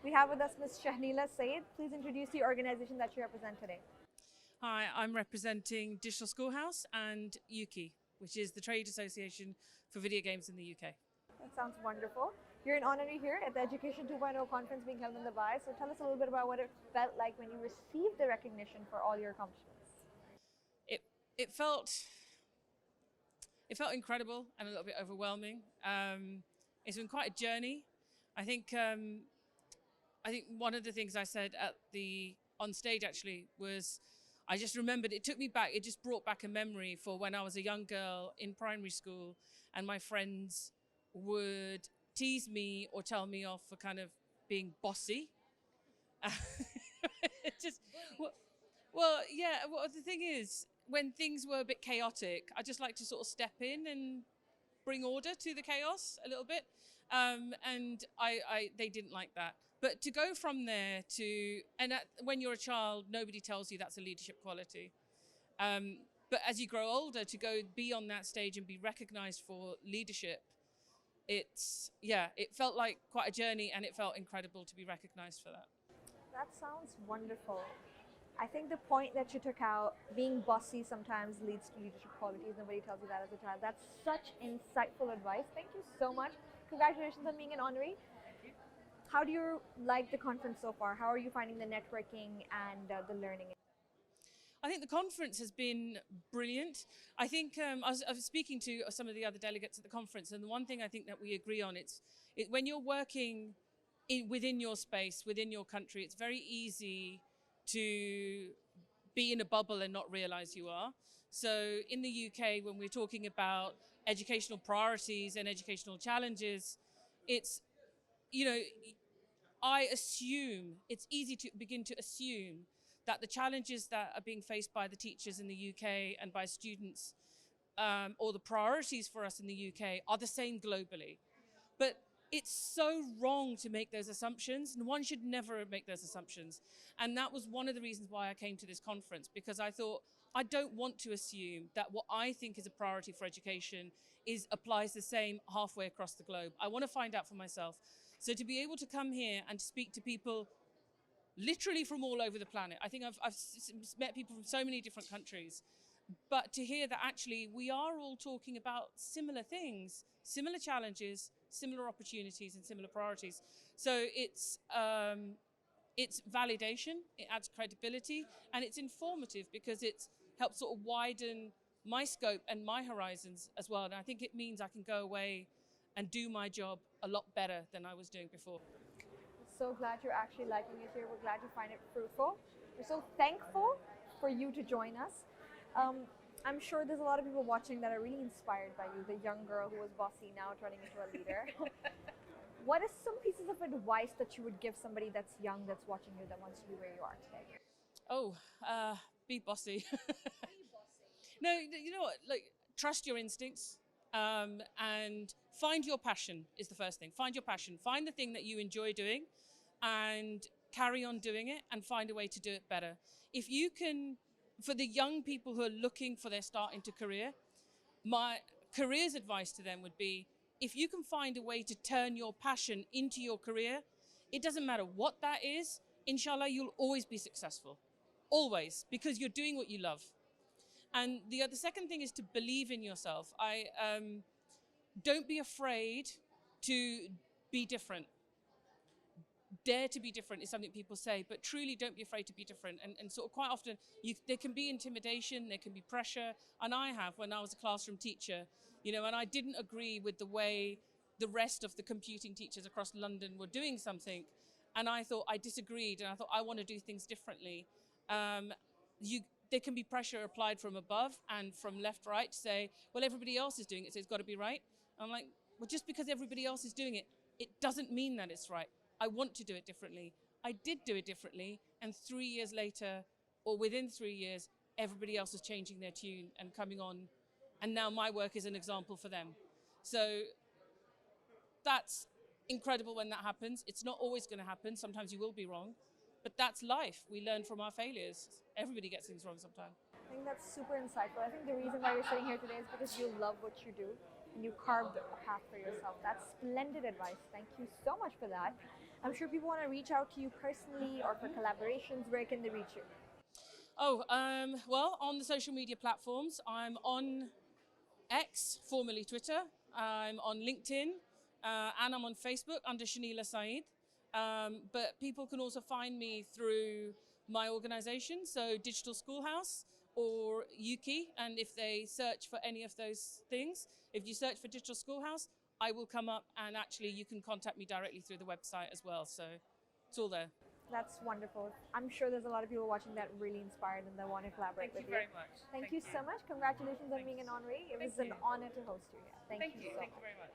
We have with us Ms. Shahneila Saeed. Please introduce the organization that you represent today. Hi, I'm representing Digital Schoolhouse and UKI, which is the trade association for video games in the UK. That sounds wonderful. You're an honoree here at the Education 2.0 conference being held in Dubai. So tell us a little bit about what it felt like when you received the recognition for all your accomplishments. It felt incredible and a little bit overwhelming. It's been quite a journey. I think one of the things I said on stage actually was, I just remembered, it took me back, it just brought back a memory for when I was a young girl in primary school and my friends would tease me or tell me off for kind of being bossy. The thing is, when things were a bit chaotic, I just like to sort of step in and bring order to the chaos a little bit. And they didn't like that. But to go from there when you're a child, nobody tells you that's a leadership quality. But as you grow older, to go be on that stage and be recognized for leadership, it felt like quite a journey, and it felt incredible to be recognized for that. That sounds wonderful. I think the point that you took out, being bossy sometimes leads to leadership qualities. Nobody tells you that as a child. That's such insightful advice. Thank you so much. Congratulations on being an honoree. How do you like the conference so far? How are you finding the networking and the learning? I think the conference has been brilliant. I think I was speaking to some of the other delegates at the conference, and the one thing I think that we agree on, when you're working within your space, within your country, it's very easy to be in a bubble and not realize you are. So in the UK, when we're talking about educational priorities and educational challenges, it's easy to begin to assume that the challenges that are being faced by the teachers in the UK and by students, or the priorities for us in the UK, are the same globally. But it's so wrong to make those assumptions, and one should never make those assumptions. And that was one of the reasons why I came to this conference, because I thought, I don't want to assume that what I think is a priority for education applies the same halfway across the globe. I want to find out for myself. So to be able to come here and to speak to people literally from all over the planet, I think I've met people from so many different countries, but to hear that actually we are all talking about similar things, similar challenges, similar opportunities and similar priorities. So it's validation, it adds credibility, and it's informative because it helps sort of widen my scope and my horizons as well. And I think it means I can go away and do my job a lot better than I was doing before. So glad you're actually liking it here. We're glad you find it fruitful. We're so thankful for you to join us. I'm sure there's a lot of people watching that are really inspired by you, the young girl who was bossy, now turning into a leader. What is some pieces of advice that you would give somebody that's young, that's watching you, that wants to be where you are today? Be bossy. No, you know what? Like, trust your instincts, and find your passion is the first thing. Find your passion. Find the thing that you enjoy doing, and carry on doing it, and find a way to do it better. If you can. For the young people who are looking for their start into career, my career's advice to them would be, if you can find a way to turn your passion into your career, it doesn't matter what that is, inshallah, you'll always be successful. Always, because you're doing what you love. And the second thing is to believe in yourself. Don't be afraid to be different. Dare to be different is something people say, but truly don't be afraid to be different. And sort of quite often, there can be intimidation, there can be pressure. And I have, when I was a classroom teacher, and I didn't agree with the way the rest of the computing teachers across London were doing something. And I thought, I disagreed, and I thought, I want to do things differently. There can be pressure applied from above and from left, right, to say, well, everybody else is doing it, so it's got to be right. I'm like, well, just because everybody else is doing it, it doesn't mean that it's right. I want to do it differently. I did do it differently, and 3 years later, or within 3 years, everybody else is changing their tune and coming on, and now my work is an example for them. So that's incredible when that happens. It's not always going to happen. Sometimes you will be wrong, but that's life. We learn from our failures. Everybody gets things wrong sometimes. I think that's super insightful. I think the reason why you're sitting here today is because you love what you do. and you carved a path for yourself. That's splendid advice. Thank you so much for that. I'm sure people want to reach out to you personally or for collaborations. Where can they reach you? Oh, well, on the social media platforms, I'm on X, formerly Twitter. I'm on LinkedIn, and I'm on Facebook under Shahneila Saeed. But people can also find me through my organization, so Digital Schoolhouse or Yuki. And if they search for any of those things, if you search for Digital Schoolhouse, I will come up, and actually you can contact me directly through the website as well. So it's all there. That's wonderful. I'm sure there's a lot of people watching that really inspired and they want to collaborate with you. Thank you very much. Thank you so much. Congratulations on being an honoree. It was an honor to host you here. Thank you so much. Thank you very much.